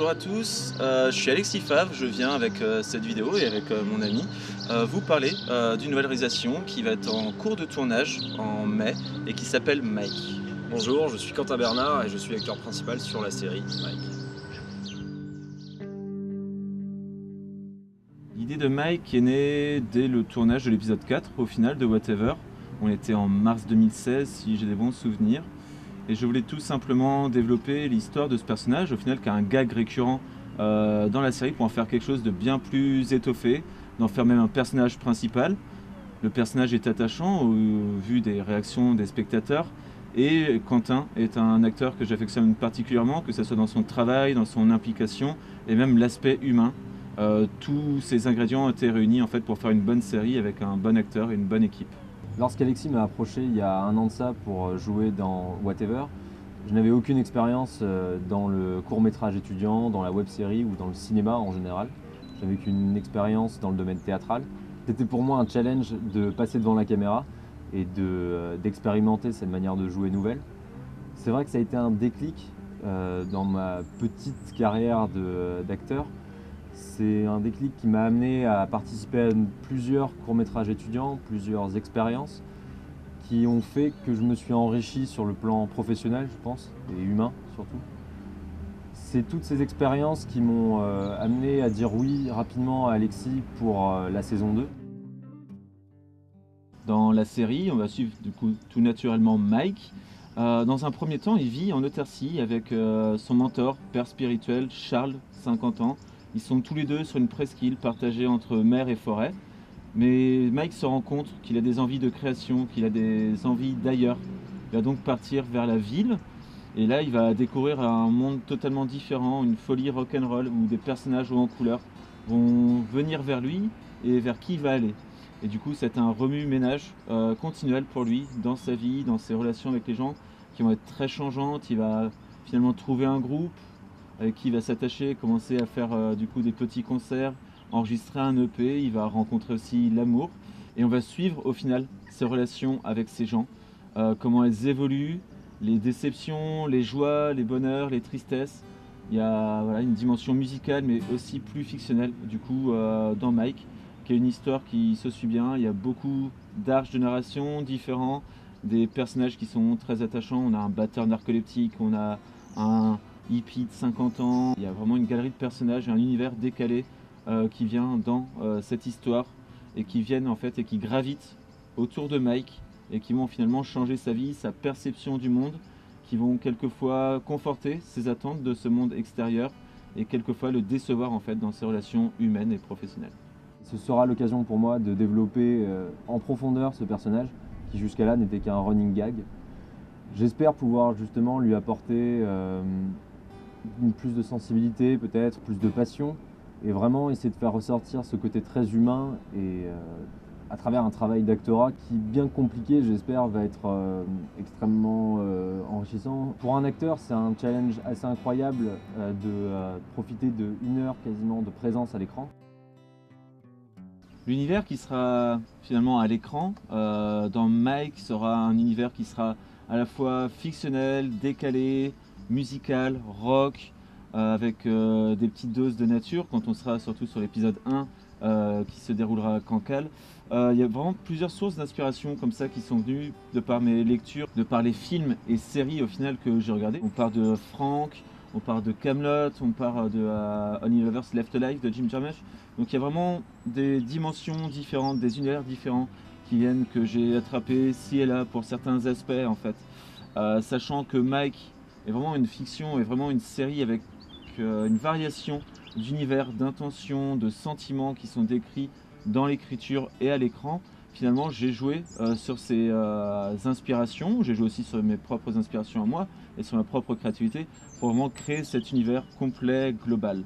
bonjour à tous, je suis Alexis Favre, je viens avec cette vidéo et avec mon ami vous parler d'une nouvelle réalisation qui va être en cours de tournage en mai et qui s'appelle Mike. Bonjour, je suis Quentin Bernard et je suis l'acteur principal sur la série Mike. L'idée de Mike est née dès le tournage de l'épisode 4 au final de Whatever. On était en mars 2016 si j'ai des bons souvenirs. Et je voulais tout simplement développer l'histoire de ce personnage, au final qui a un gag récurrent dans la série pour en faire quelque chose de bien plus étoffé, d'en faire même un personnage principal. Le personnage est attachant au vu des réactions des spectateurs et Quentin est un acteur que j'affectionne particulièrement, que ce soit dans son travail, dans son implication et même l'aspect humain. Tous ces ingrédients ont été réunis en fait pour faire une bonne série avec un bon acteur et une bonne équipe. Lorsqu'Alexis m'a approché il y a un an de ça pour jouer dans Whatever, je n'avais aucune expérience dans le court-métrage étudiant, dans la web-série ou dans le cinéma en général. J'avais qu'une expérience dans le domaine théâtral. C'était pour moi un challenge de passer devant la caméra et d'expérimenter cette manière de jouer nouvelle. C'est vrai que ça a été un déclic dans ma petite carrière d'acteur. C'est un déclic qui m'a amené à participer à plusieurs courts-métrages étudiants, plusieurs expériences qui ont fait que je me suis enrichi sur le plan professionnel, je pense, et humain surtout. C'est toutes ces expériences qui m'ont amené à dire oui rapidement à Alexis pour la saison 2. Dans la série, on va suivre du coup tout naturellement Mike. Dans un premier temps, il vit en autarcie avec son mentor, père spirituel, Charles, 50 ans. Ils sont tous les deux sur une presqu'île partagée entre mer et forêt. Mais Mike se rend compte qu'il a des envies de création, qu'il a des envies d'ailleurs. Il va donc partir vers la ville. Et là, il va découvrir un monde totalement différent, une folie rock'n'roll où des personnages hauts en couleur vont venir vers lui et vers qui il va aller. Et du coup, c'est un remue-ménage continuel pour lui dans sa vie, dans ses relations avec les gens qui vont être très changeantes. Il va finalement trouver un groupe avec qui il va s'attacher, commencer à faire du coup des petits concerts, enregistrer un EP. Il va rencontrer aussi l'amour. Et on va suivre au final ses relations avec ces gens, comment elles évoluent, les déceptions, les joies, les bonheurs, les tristesses. Il y a voilà, une dimension musicale mais aussi plus fictionnelle du coup dans Mike, qui est une histoire qui se suit bien. Il y a beaucoup d'arches de narration différents, des personnages qui sont très attachants. On a un batteur narcoleptique, on a un hippie de 50 ans. Il y a vraiment une galerie de personnages et un univers décalé qui vient dans cette histoire et qui viennent en fait et qui gravitent autour de Mike et qui vont finalement changer sa vie, sa perception du monde, qui vont quelquefois conforter ses attentes de ce monde extérieur et quelquefois le décevoir en fait dans ses relations humaines et professionnelles. Ce sera l'occasion pour moi de développer en profondeur ce personnage qui jusqu'à là n'était qu'un running gag. J'espère pouvoir justement lui apporter plus de sensibilité, peut-être plus de passion, et vraiment essayer de faire ressortir ce côté très humain et à travers un travail d'actorat qui, bien compliqué, j'espère, va être extrêmement enrichissant. Pour un acteur, c'est un challenge assez incroyable de profiter de 1 heure quasiment de présence à l'écran. L'univers qui sera finalement à l'écran dans Mike sera un univers qui sera à la fois fictionnel, décalé, musical, rock, avec des petites doses de nature quand on sera surtout sur l'épisode 1 qui se déroulera à Cancale. Il y a vraiment plusieurs sources d'inspiration comme ça qui sont venues de par mes lectures, de par les films et séries au final que j'ai regardés. On part de Frank, on part de Camelot, on part de Only Lovers Left Alive de Jim Jarmusch. Donc il y a vraiment des dimensions différentes, des univers différents qui viennent que j'ai attrapés ci et là pour certains aspects en fait. Sachant que Mike est vraiment une fiction et vraiment une série avec une variation d'univers, d'intentions, de sentiments qui sont décrits dans l'écriture et à l'écran. Finalement, j'ai joué sur ces inspirations, j'ai joué aussi sur mes propres inspirations à moi et sur ma propre créativité pour vraiment créer cet univers complet, global.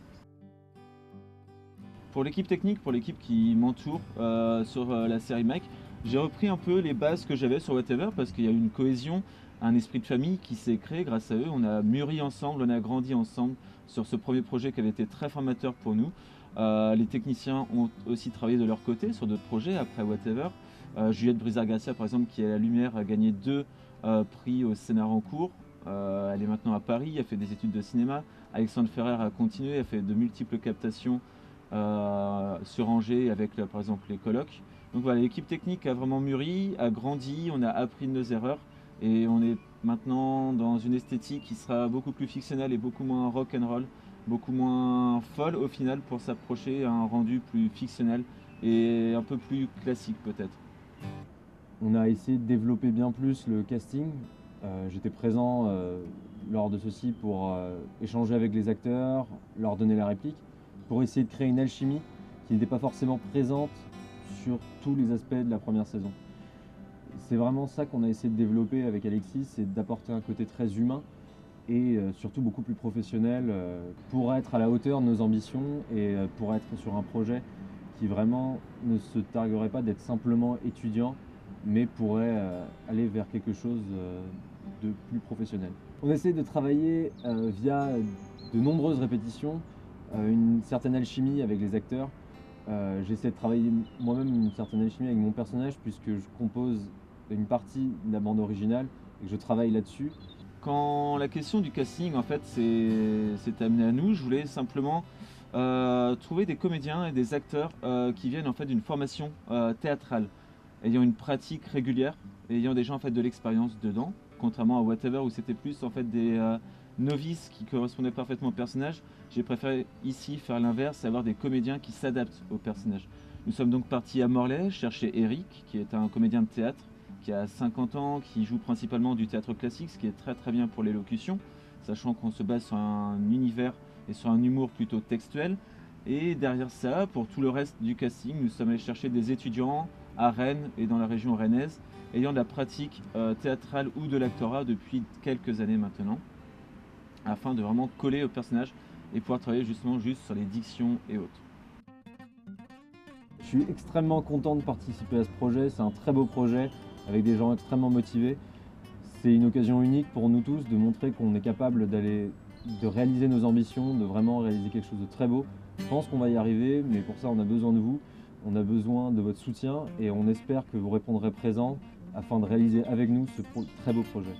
Pour l'équipe technique, pour l'équipe qui m'entoure sur la série Mike, j'ai repris un peu les bases que j'avais sur Whatever parce qu'il y a eu une cohésion, un esprit de famille qui s'est créé grâce à eux. On a mûri ensemble, on a grandi ensemble sur ce premier projet qui avait été très formateur pour nous. Les techniciens ont aussi travaillé de leur côté sur d'autres projets après Whatever. Juliette Brizard-Garcia par exemple qui à la lumière a gagné 2 prix au scénar en cours. Elle est maintenant à Paris, elle fait des études de cinéma. Alexandre Ferrer a continué, a fait de multiples captations sur Angers avec par exemple les colloques. Donc voilà, l'équipe technique a vraiment mûri, a grandi, on a appris de nos erreurs et on est maintenant dans une esthétique qui sera beaucoup plus fictionnelle et beaucoup moins rock and roll, beaucoup moins folle au final pour s'approcher à un rendu plus fictionnel et un peu plus classique peut-être. On a essayé de développer bien plus le casting. J'étais présent lors de ceci pour échanger avec les acteurs, leur donner la réplique, pour essayer de créer une alchimie qui n'était pas forcément présente sur tous les aspects de la première saison. C'est vraiment ça qu'on a essayé de développer avec Alexis, c'est d'apporter un côté très humain et surtout beaucoup plus professionnel pour être à la hauteur de nos ambitions et pour être sur un projet qui vraiment ne se targuerait pas d'être simplement étudiant, mais pourrait aller vers quelque chose de plus professionnel. On essaie de travailler via de nombreuses répétitions, une certaine alchimie avec les acteurs. J'essaie de travailler moi-même une certaine alchimie avec mon personnage puisque je compose une partie de la bande originale et que je travaille là-dessus. Quand la question du casting en fait s'est amenée à nous, je voulais simplement trouver des comédiens et des acteurs qui viennent en fait d'une formation théâtrale, ayant une pratique régulière, ayant déjà en fait de l'expérience dedans, contrairement à Whatever où c'était plus en fait des novices qui correspondaient parfaitement au personnage. J'ai préféré ici faire l'inverse, avoir des comédiens qui s'adaptent au personnage. Nous sommes donc partis à Morlaix chercher Eric, qui est un comédien de théâtre, qui a 50 ans, qui joue principalement du théâtre classique, ce qui est très très bien pour l'élocution, sachant qu'on se base sur un univers et sur un humour plutôt textuel. Et derrière ça, pour tout le reste du casting, nous sommes allés chercher des étudiants à Rennes et dans la région rennaise, ayant de la pratique théâtrale ou de l'actorat depuis quelques années maintenant, afin de vraiment coller au personnage et pouvoir travailler justement juste sur les dictions et autres. Je suis extrêmement content de participer à ce projet, c'est un très beau projet avec des gens extrêmement motivés. C'est une occasion unique pour nous tous de montrer qu'on est capable de réaliser nos ambitions, de vraiment réaliser quelque chose de très beau. Je pense qu'on va y arriver, mais pour ça on a besoin de vous, on a besoin de votre soutien et on espère que vous répondrez présent afin de réaliser avec nous ce très beau projet.